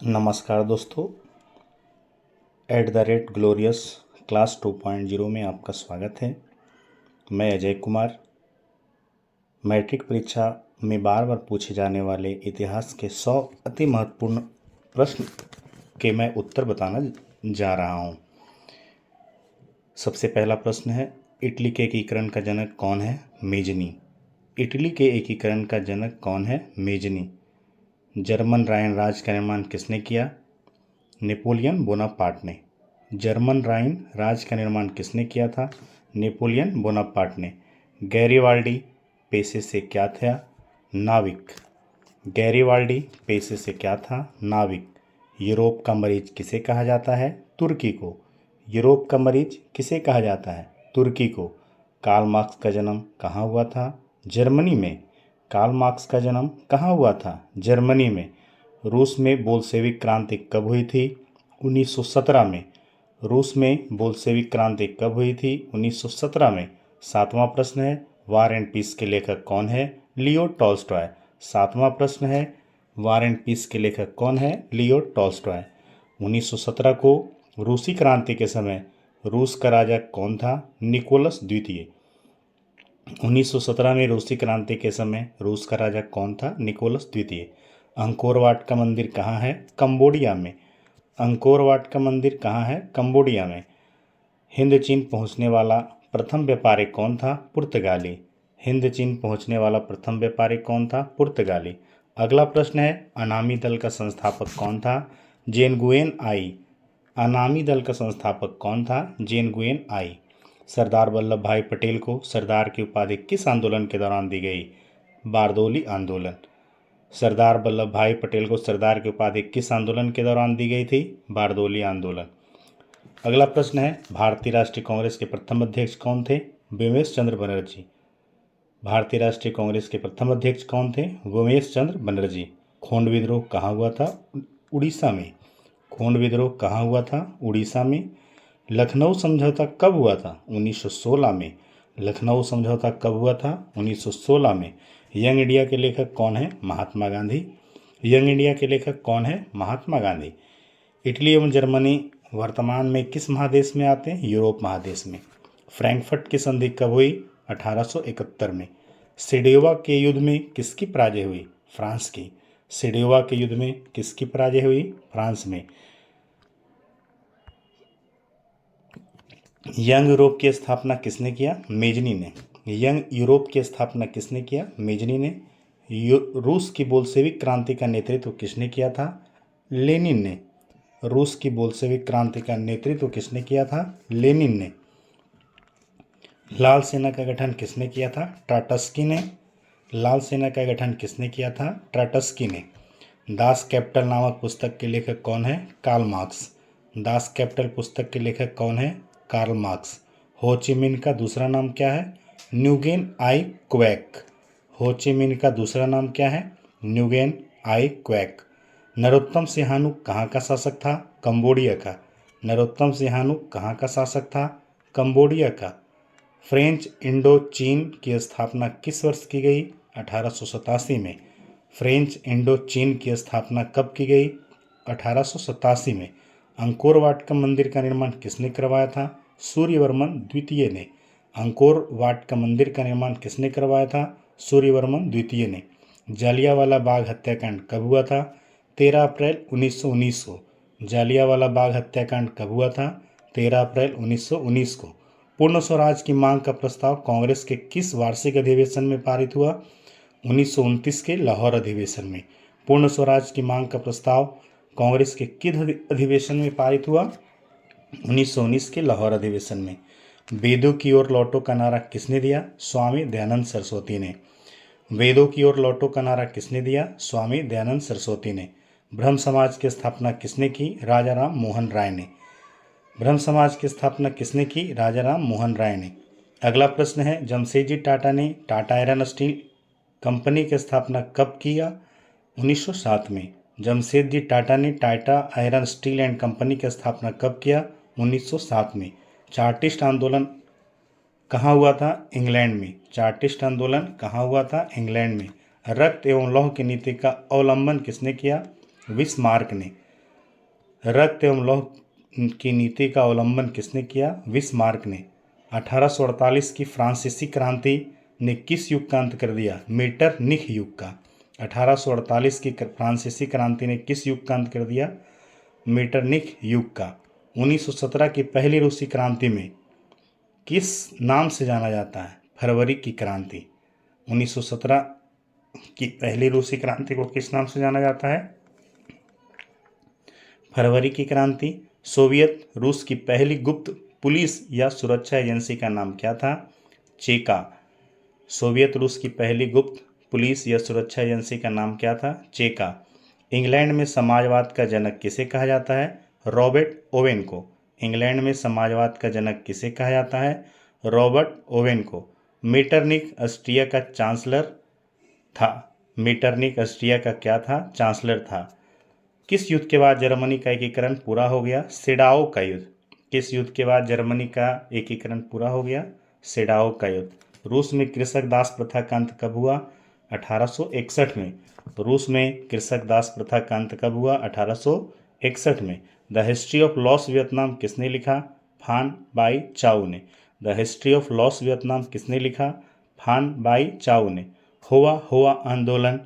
नमस्कार दोस्तों, @glorious class 2.0 में आपका स्वागत है। मैं अजय कुमार। मैट्रिक परीक्षा में बार बार पूछे जाने वाले इतिहास के 100 अति महत्वपूर्ण प्रश्न के मैं उत्तर बताना जा रहा हूँ। सबसे पहला प्रश्न है, इटली के एकीकरण का जनक कौन है? मेजनी। इटली के एकीकरण का जनक कौन है? मेजनी। जर्मन राइन राज्य का निर्माण किसने किया? नेपोलियन बोनापार्ट ने। जर्मन राइन राज्य का निर्माण किसने किया था? नेपोलियन बोनापार्ट ने। गैरिबाल्डी पेशे से क्या था? नाविक। गैरिबाल्डी पेशे से क्या था? नाविक। यूरोप का मरीज किसे कहा जाता है? तुर्की को। यूरोप का मरीज किसे कहा जाता है? तुर्की को। कार्ल मार्क्स का जन्म कहाँ हुआ था? जर्मनी में। कार्ल मार्क्स का जन्म कहाँ हुआ था? जर्मनी में। रूस में बोल्शेविक क्रांति कब हुई थी? 1917 में। रूस में बोल्शेविक क्रांति कब हुई थी? 1917 में। सातवां प्रश्न है, वार एंड पीस के लेखक कौन है? Leo Tolstoy. सातवां प्रश्न है, वार एंड पीस के लेखक कौन है? Leo Tolstoy. 1917 को रूसी क्रांति के समय रूस का राजा कौन था? निकोलस द्वितीय। 1917 में रूसी क्रांति के समय रूस का राजा कौन था? निकोलस द्वितीय। अंकोर वाट का मंदिर कहाँ है? कंबोडिया में। अंकोर वाट का मंदिर कहाँ है? कंबोडिया में। हिंद चीन पहुँचने वाला प्रथम व्यापारी कौन था? पुर्तगाली। हिंद चीन पहुँचने वाला प्रथम व्यापारी कौन था? पुर्तगाली। अगला प्रश्न है, अनामी दल का संस्थापक कौन था? जेनगुएन आई। अनामी दल का संस्थापक कौन था? जेनगुएन आई। सरदार वल्लभ भाई पटेल को सरदार की उपाधि किस आंदोलन के दौरान दी गई? बारदोली आंदोलन। सरदार वल्लभ भाई पटेल को सरदार की उपाधि किस आंदोलन के दौरान दी गई थी? बारदोली आंदोलन। अगला प्रश्न है, भारतीय राष्ट्रीय कांग्रेस के प्रथम अध्यक्ष कौन थे? व्योमेश चंद्र बनर्जी। भारतीय राष्ट्रीय कांग्रेस के प्रथम अध्यक्ष कौन थे? व्योमेश चंद्र बनर्जी। खोंड विद्रोह कहाँ हुआ था? उड़ीसा में। खोंड विद्रोह कहाँ हुआ था? उड़ीसा में। लखनऊ समझौता कब हुआ था? 1916 में। लखनऊ समझौता कब हुआ था? 1916 में। यंग इंडिया के लेखक कौन है? महात्मा गांधी। यंग इंडिया के लेखक कौन है? महात्मा गांधी। इटली एवं जर्मनी वर्तमान में किस महादेश में आते हैं? यूरोप महादेश में। फ्रैंकफर्ट की संधि कब हुई? 1871 में। सिडेवा के युद्ध में किसकी पराजय हुई? फ्रांस की। सिडेवा के युद्ध में किसकी पराजय हुई? फ्रांस में। यंग यूरोप की स्थापना किसने किया? मेजनी ने। यंग यूरोप की स्थापना किसने किया? मेजनी ने। रूस की बोल्शेविक क्रांति का नेतृत्व किसने किया था? लेनिन ने। रूस की बोल्शेविक क्रांति का नेतृत्व किसने किया था? लेनिन ने। लाल सेना का गठन किसने किया था? ट्राटस्की ने। लाल सेना का गठन किसने किया था? ट्राटस्की ने। दास कैपिटल नामक पुस्तक के लेखक कौन है? Karl marks. दास कैपिटल पुस्तक के लेखक कौन है? Karl Marx. Ho Chi Minh का दूसरा नाम क्या है? Nguyen Ai Quoc. Ho Chi Minh का दूसरा नाम क्या है? Nguyen Ai Quoc. Narottam Sinhanu कहाँ का शासक था? कंबोडिया का। नरोत्तम सिंहाणु कहाँ का शासक था? कंबोडिया का। फ्रेंच इंडो चीन की स्थापना किस वर्ष की गई? 1887 में। फ्रेंच इंडो चीन की स्थापना कब की गई? 1887 में। अंकोर वाट का मंदिर का निर्माण किसने करवाया था? सूर्यवर्मन द्वितीय ने। अंकोर वाट का मंदिर का निर्माण किसने करवाया था? सूर्यवर्मन द्वितीय ने। जालियांवाला बाग हत्याकांड कब हुआ था? 13 अप्रैल 1919 को। जालियांवाला बाग हत्याकांड कब हुआ था? 13 अप्रैल 1919 को। पूर्ण स्वराज की मांग का प्रस्ताव कांग्रेस के किस वार्षिक अधिवेशन में पारित हुआ? 1929 के लाहौर अधिवेशन में। पूर्ण स्वराज की मांग का प्रस्ताव कांग्रेस के किस अधिवेशन में पारित हुआ? 1919 के लाहौर अधिवेशन में। वेदों की ओर लौटो का नारा किसने दिया? स्वामी दयानंद सरस्वती ने। वेदों की ओर लौटो का नारा किसने दिया? स्वामी दयानंद सरस्वती ने। ब्रह्म समाज की स्थापना किसने की? राजा राम मोहन राय ने। ब्रह्म समाज की स्थापना किसने की? राजा राम मोहन राय ने। अगला प्रश्न है, जमशेदजी टाटा ने टाटा आयरन स्टील कंपनी की स्थापना कब किया? 1907 में। जमशेदजी टाटा ने Tata iron steel and company की स्थापना कब किया? 1907 में। चार्टिस्ट आंदोलन कहाँ हुआ था? इंग्लैंड में। चार्टिस्ट आंदोलन कहाँ हुआ था? इंग्लैंड में। रक्त एवं लौह की नीति का अवलंबन किसने किया? बिस्मार्क ने। रक्त एवं लौह की नीति का अवलंबन किसने किया? बिस्मार्क ने। 1848 की फ्रांसीसी क्रांति ने किस युग का अंत कर दिया? मीटरनिख युग का। 1848 की फ्रांसीसी क्रांति ने किस युग का अंत कर दिया? मीटरनिख युग का। 1917 की पहली रूसी क्रांति में किस नाम से जाना जाता है? फरवरी की क्रांति। 1917 की पहली रूसी क्रांति को किस नाम से जाना जाता है? फरवरी की क्रांति। सोवियत रूस की पहली गुप्त पुलिस या सुरक्षा एजेंसी का नाम क्या था? चेका। सोवियत रूस की पहली गुप्त पुलिस या सुरक्षा एजेंसी का नाम क्या था? चेका। इंग्लैंड में समाजवाद का जनक किसे कहा जाता है? रॉबर्ट ओवेन को। इंग्लैंड में समाजवाद का जनक किसे कहा जाता है? रॉबर्ट ओवेन को। मीटरनिख ऑस्ट्रिया का चांसलर था। मीटरनिख ऑस्ट्रिया का क्या था? चांसलर था। किस युद्ध के बाद जर्मनी का एकीकरण पूरा हो गया? सेडाओ का युद्ध। किस युद्ध के बाद जर्मनी का एकीकरण पूरा हो गया? सेडाओ का युद्ध। रूस में कृषक दास प्रथा का अंत कब हुआ? 1861 में। रूस में कृषक दास प्रथा का अंत कब हुआ? 1861 में। The history of loss Vietnam किसने लिखा? फान बाई चाउ ने। The history of loss Vietnam किसने लिखा? फान बाई चाउ ने। होआ होआ आंदोलन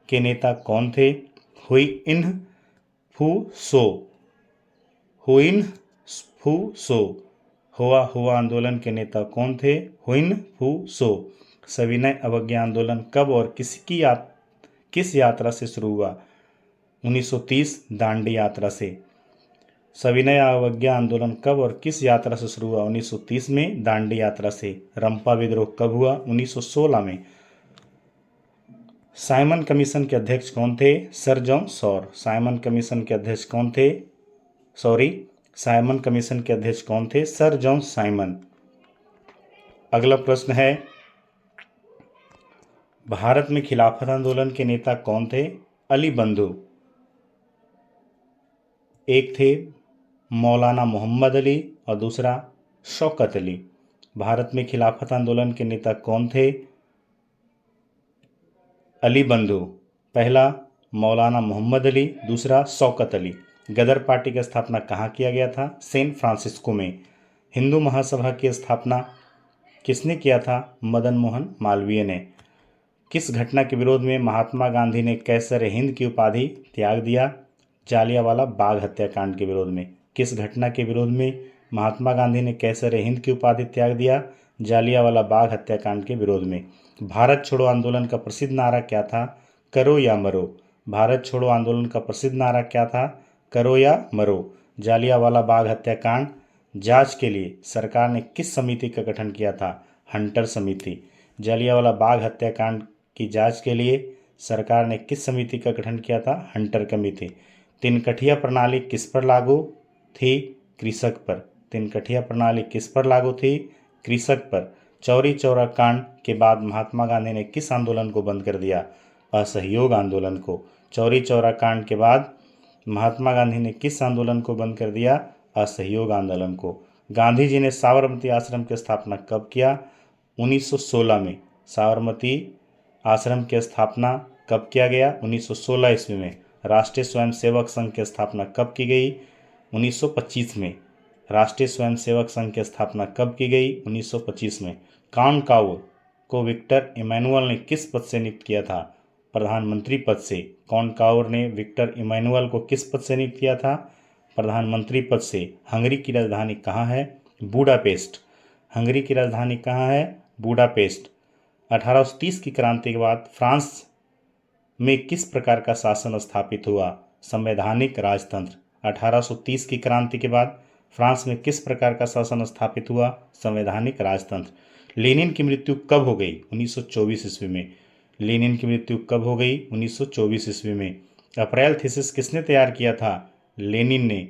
के नेता कौन थे? हुई इन फू सो। हुइन फू सो। हुआ हुआ आंदोलन के नेता कौन थे? हुइन फू सो। सविनय अवज्ञा आंदोलन कब और किस यात्रा से शुरू हुआ? 1930 दांडी यात्रा से। सविनय अवज्ञा आंदोलन कब और किस यात्रा से शुरू हुआ? 1930 में दांडी यात्रा से। रंपा विद्रोह कब हुआ? 1916 में। साइमन कमीशन के अध्यक्ष कौन थे? सर जॉन सॉर। साइमन कमीशन के अध्यक्ष कौन थे? साइमन कमीशन के अध्यक्ष कौन थे? Sir John Simon. अगला प्रश्न है, भारत में खिलाफत आंदोलन के नेता कौन थे? अली बंधु। एक थे मौलाना मोहम्मद अली और दूसरा शौकत अली। भारत में खिलाफत आंदोलन के नेता कौन थे? अली बंधु। पहला मौलाना मोहम्मद अली, दूसरा शौकत अली। गदर पार्टी की स्थापना कहाँ किया गया था? सैन फ्रांसिस्को में। हिंदू महासभा की स्थापना किसने किया था? मदन मोहन मालवीय ने। किस घटना के विरोध में महात्मा गांधी ने कैसर हिंद की उपाधि त्याग दिया? जालियांवाला बाग हत्याकांड के विरोध में। किस घटना के विरोध में महात्मा गांधी ने कैसर हिंद की उपाधि त्याग दिया? जालियांवाला बाग हत्याकांड के विरोध में। भारत छोड़ो आंदोलन का प्रसिद्ध नारा क्या था? करो या मरो। भारत छोड़ो आंदोलन का प्रसिद्ध नारा क्या था? करो या मरो। जालियांवाला बाग हत्याकांड जांच के लिए सरकार ने किस समिति का गठन किया था? हंटर समिति। जालियांवाला बाग हत्याकांड की जांच के लिए सरकार ने किस समिति का गठन किया था? Hunter committee. तिनकठिया प्रणाली किस पर लागू थी? कृषक पर। तिनकठिया प्रणाली किस पर लागू थी? कृषक पर। चौरी चौरा कांड के बाद महात्मा गांधी ने किस आंदोलन को बंद कर दिया? असहयोग आंदोलन को। चौरी चौरा कांड के बाद महात्मा गांधी ने किस आंदोलन को बंद कर दिया? असहयोग आंदोलन को। गांधी जी ने साबरमती आश्रम की स्थापना कब किया? 1916 में। साबरमती आश्रम की स्थापना कब किया गया? 1916 ईस्वी में। राष्ट्रीय स्वयंसेवक संघ की स्थापना कब की गई? 1925 में। राष्ट्रीय स्वयंसेवक संघ की स्थापना कब की गई? 1925 में। कॉनकाउ को विक्टर इमैनुअल ने किस पद से नियुक्त किया था? प्रधानमंत्री पद से। कॉनकाउर ने विक्टर इमैनुअल को किस पद से नियुक्त किया था? प्रधानमंत्री पद से। हंगरी की राजधानी कहाँ है? बुडापेस्ट। हंगरी की राजधानी कहाँ है? बुडापेस्ट। 1830 की क्रांति के बाद फ्रांस में किस प्रकार का शासन स्थापित हुआ? संवैधानिक राजतंत्र। 1830 की क्रांति के बाद फ्रांस में किस प्रकार का शासन स्थापित हुआ? संवैधानिक राजतंत्र। लेनिन की मृत्यु कब हो गई? 1924 ईस्वी में। लेनिन की मृत्यु कब हो गई? 1924 ईस्वी में। अप्रैल थीसिस किसने तैयार किया था? लेनिन ने।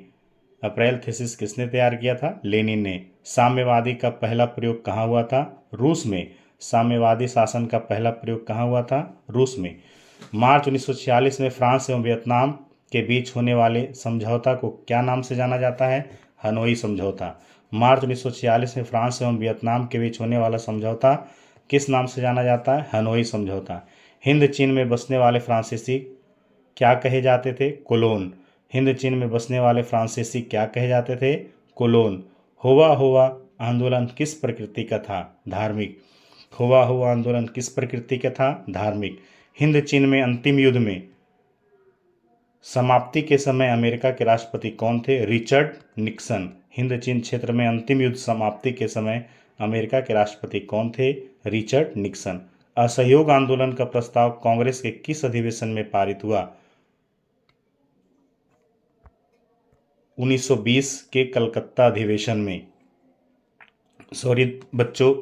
अप्रैल थीसिस किसने तैयार किया था? लेनिन ने। साम्यवादी का पहला प्रयोग कहाँ हुआ था? रूस में। साम्यवादी शासन का पहला प्रयोग कहाँ हुआ था? रूस में। मार्च 1946 में फ्रांस एवं वियतनाम के बीच होने वाले समझौता को क्या नाम से जाना जाता है? हनोई समझौता। मार्च 1946 में फ्रांस एवं वियतनाम के बीच होने वाला समझौता किस नाम से जाना जाता है? हनोई समझौता। हिंद चीन में बसने वाले फ्रांसीसी क्या कहे जाते थे? कोलोन। हिंद चीन में बसने वाले फ्रांसीसी क्या कहे जाते थे? कोलोन। हुआ हुआ आंदोलन किस प्रकृति का था? धार्मिक। हुआ हुआ आंदोलन किस प्रकृति का था? धार्मिक। हिंद चीन में अंतिम युद्ध में समाप्ति के समय अमेरिका के राष्ट्रपति कौन थे? Richard Nixon. हिंद चीन क्षेत्र में अंतिम युद्ध समाप्ति के समय अमेरिका के राष्ट्रपति कौन थे? Richard Nixon. असहयोग आंदोलन का प्रस्ताव कांग्रेस के किस अधिवेशन में पारित हुआ? 1920 के कलकत्ता अधिवेशन में। सॉरी बच्चों,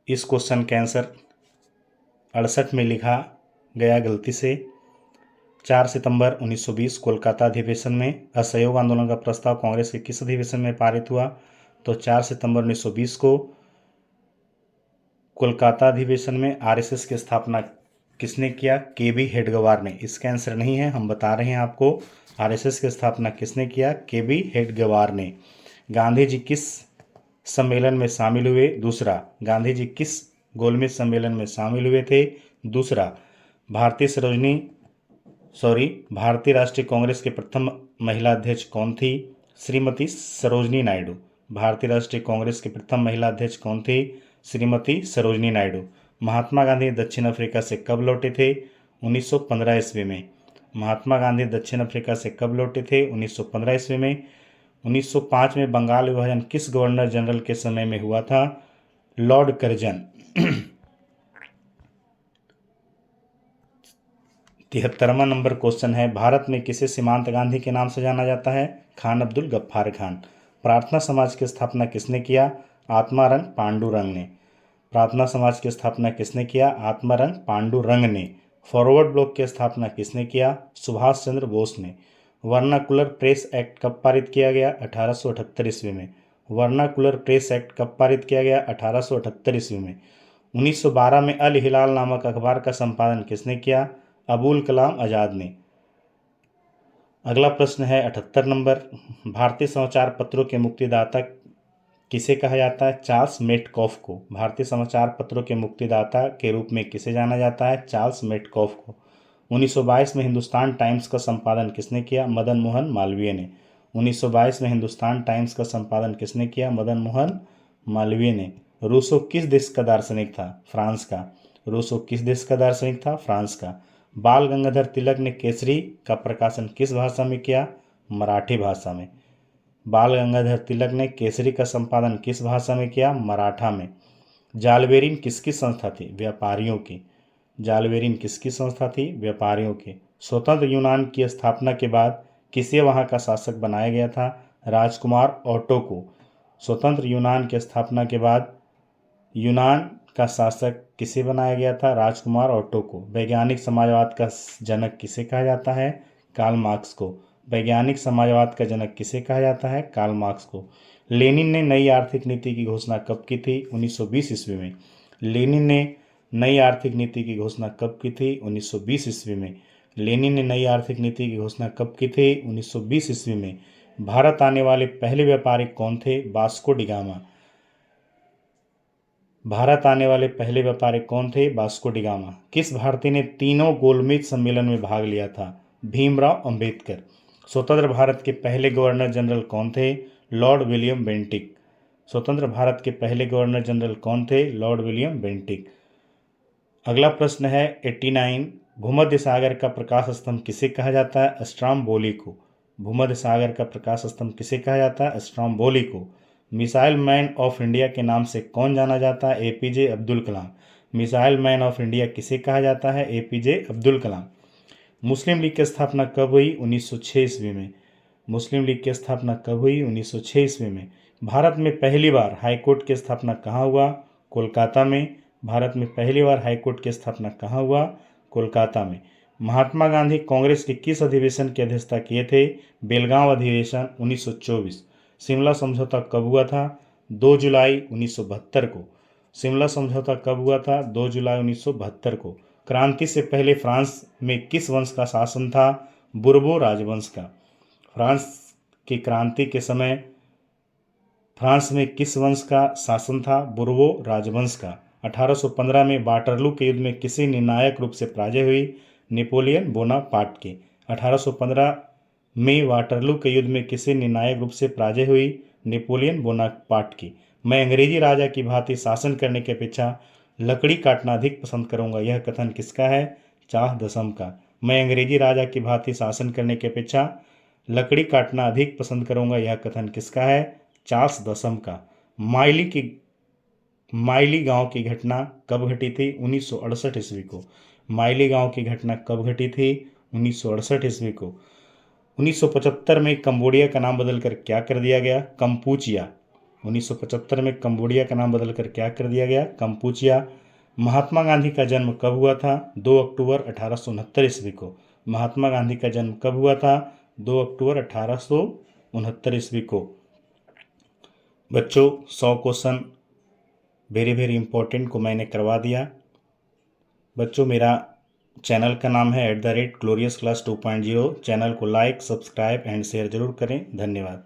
इस क्वेश्चन का आंसर 68 में लिखा गया गलती से। 4 सितंबर 1920 कोलकाता अधिवेशन में असहयोग आंदोलन का प्रस्ताव कांग्रेस के किस अधिवेशन में पारित हुआ? तो 4 सितंबर 1920 को कोलकाता अधिवेशन में। आरएसएस की स्थापना किसने किया? केबी हेडगेवार ने। इसका आंसर नहीं है, हम बता रहे हैं आपको। आरएसएस की स्थापना किसने किया? केबी हेडगेवार ने। गांधी जी किस सम्मेलन में शामिल हुए? दूसरा। गांधी जी किस गोलमेज सम्मेलन में शामिल हुए थे? दूसरा। भारतीय राष्ट्रीय कांग्रेस के प्रथम महिला अध्यक्ष कौन थी? श्रीमती सरोजनी नायडू। भारतीय राष्ट्रीय कांग्रेस के प्रथम महिला अध्यक्ष कौन थी? श्रीमती सरोजनी नायडू। महात्मा गांधी दक्षिण अफ्रीका से कब लौटे थे? 1915 ईस्वी में। महात्मा गांधी दक्षिण अफ्रीका से कब लौटे थे? 1915 ईस्वी में। 1905 में बंगाल विभाजन किस गवर्नर जनरल के समय में हुआ था? Lord Curzon. 73वां नंबर क्वेश्चन है, भारत में किसे सीमांत गांधी के नाम से जाना जाता है? खान अब्दुल गफ्फार खान। प्रार्थना समाज की स्थापना किसने किया? आत्मारंग पांडुरंग ने। प्रार्थना समाज की स्थापना किसने किया? आत्मारंग पांडुरंग ने। फॉरवर्ड ब्लॉक की स्थापना किसने किया? सुभाष चंद्र बोस ने। वर्नाकुलर प्रेस एक्ट कब पारित किया गया? 1878 ईस्वी में। वर्नाकुलर प्रेस एक्ट कब पारित किया गया? 1878 ईस्वी में। 1912 में अल हिलाल नामक अखबार का संपादन किसने किया? अबुल कलाम आज़ाद ने। अगला प्रश्न है 78 नंबर, भारतीय समाचार पत्रों के मुक्तिदाता किसे कहा जाता है? चार्ल्स मेटकॉफ को। भारतीय समाचार पत्रों के मुक्तिदाता के रूप में किसे जाना जाता है? चार्ल्स मेटकॉफ को। 1922 में हिंदुस्तान टाइम्स का संपादन किसने किया? मदन मोहन मालवीय ने। 1922 में हिंदुस्तान टाइम्स का संपादन किसने किया? मदन मोहन मालवीय ने। रूसो किस देश का दार्शनिक था? फ्रांस का। रूसो किस देश का दार्शनिक था? फ्रांस का। बाल गंगाधर तिलक ने केसरी का प्रकाशन किस भाषा में किया? मराठी भाषा में। बाल गंगाधर तिलक ने केसरी का संपादन किस भाषा में किया? मराठा में। जालबेरिन किसकी संस्था थी? व्यापारियों की। जालबेरिन किसकी संस्था थी? व्यापारियों की। स्वतंत्र यूनान की स्थापना के बाद किसे वहां का शासक बनाया गया था? राजकुमार ओटो को। स्वतंत्र यूनान की स्थापना के बाद यूनान का शासक किसे बनाया गया था? राजकुमार ओटो को। वैज्ञानिक समाजवाद का जनक किसे कहा जाता है? कार्ल मार्क्स को। वैज्ञानिक समाजवाद का जनक किसे कहा जाता है? कार्ल मार्क्स को। लेनिन ने नई आर्थिक नीति की घोषणा कब की थी? 1920 ईस्वी में। लेनिन ने नई आर्थिक नीति की घोषणा कब की थी? 1920 ईस्वी में। लेनिन ने नई आर्थिक नीति की घोषणा कब की थी? 1920 ईस्वी में। भारत आने वाले पहले व्यापारी कौन थे? Vasco D gamma. भारत आने वाले पहले व्यापारी कौन थे? Vasco D gamma. किस भारतीय ने तीनों गोलमेज सम्मेलन में भाग लिया था? भीमराव अंबेडकर। स्वतंत्र भारत के पहले गवर्नर जनरल कौन थे? Lord William Bentinck. स्वतंत्र भारत के पहले गवर्नर जनरल कौन थे? Lord William Bentinck. अगला प्रश्न है 89, भूमध्य सागर का प्रकाश स्तंभ किसे कहा जाता है? स्ट्रॉम्बोली को। भूमध्य सागर का प्रकाश स्तंभ किसे कहा जाता है? स्ट्रॉम्बोली को। मिसाइल मैन ऑफ इंडिया के नाम से कौन जाना जाता है? APJ Abdul Kalam. Missile man of India किसे कहा जाता है? एपीजे अब्दुल कलाम। मुस्लिम लीग की स्थापना कब हुई? 1906 ईस्वी में। मुस्लिम लीग की स्थापना कब हुई? 1906 ईस्वी में। भारत में पहली बार हाईकोर्ट की स्थापना कहाँ हुआ? कोलकाता में। भारत में पहली बार हाईकोर्ट की स्थापना कहाँ हुआ? कोलकाता में। महात्मा गांधी कांग्रेस के किस अधिवेशन की अध्यक्षता किए थे? बेलगांव अधिवेशन 1924। शिमला समझौता कब हुआ था? 2 जुलाई 1972 को। शिमला समझौता कब हुआ था? 2 जुलाई 1972 को। क्रांति से पहले फ्रांस में किस वंश का शासन था? बुर्बो राजवंश का। फ्रांस की क्रांति के समय फ्रांस में किस वंश का शासन था? बुर्बो राजवंश का। 1815 में वाटरलू के युद्ध में किसी निर्णायक रूप से पराजय हुई? नेपोलियन बोनापार्ट के। 1815 में वाटरलू के युद्ध में किसी निर्णायक रूप से पराजय हुई? नेपोलियन बोनापार्ट की। मैं अंग्रेजी राजा की भांति शासन करने की अपेक्षा लकड़ी काटना अधिक पसंद करूंगा, यह कथन किसका है? चार्ल्स दशम का। मैं अंग्रेजी राजा की भांति शासन करने की अपेक्षा लकड़ी काटना अधिक पसंद करूंगा, यह कथन किसका है? चार्ल्स दशम का। माइली गांव की घटना कब घटी थी? 1968 ईस्वी को। माइली गांव की घटना कब घटी थी? 1968 ईस्वी को। 1975 में कंबोडिया का नाम बदलकर क्या कर दिया गया? कंपूचिया। 1975 में कंबोडिया का नाम बदलकर क्या कर दिया गया? कंपूचिया। महात्मा गांधी का जन्म कब हुआ था? 2 अक्टूबर 1869 ईस्वी को। महात्मा गांधी का जन्म कब हुआ था? 2 अक्टूबर 1869 ईस्वी को। बच्चों 100 क्वेश्चन वेरी वेरी इंपॉर्टेंट को मैंने करवा दिया। बच्चों मेरा चैनल का नाम है @glorious class 2.0। चैनल को लाइक, सब्सक्राइब एंड शेयर जरूर करें। धन्यवाद।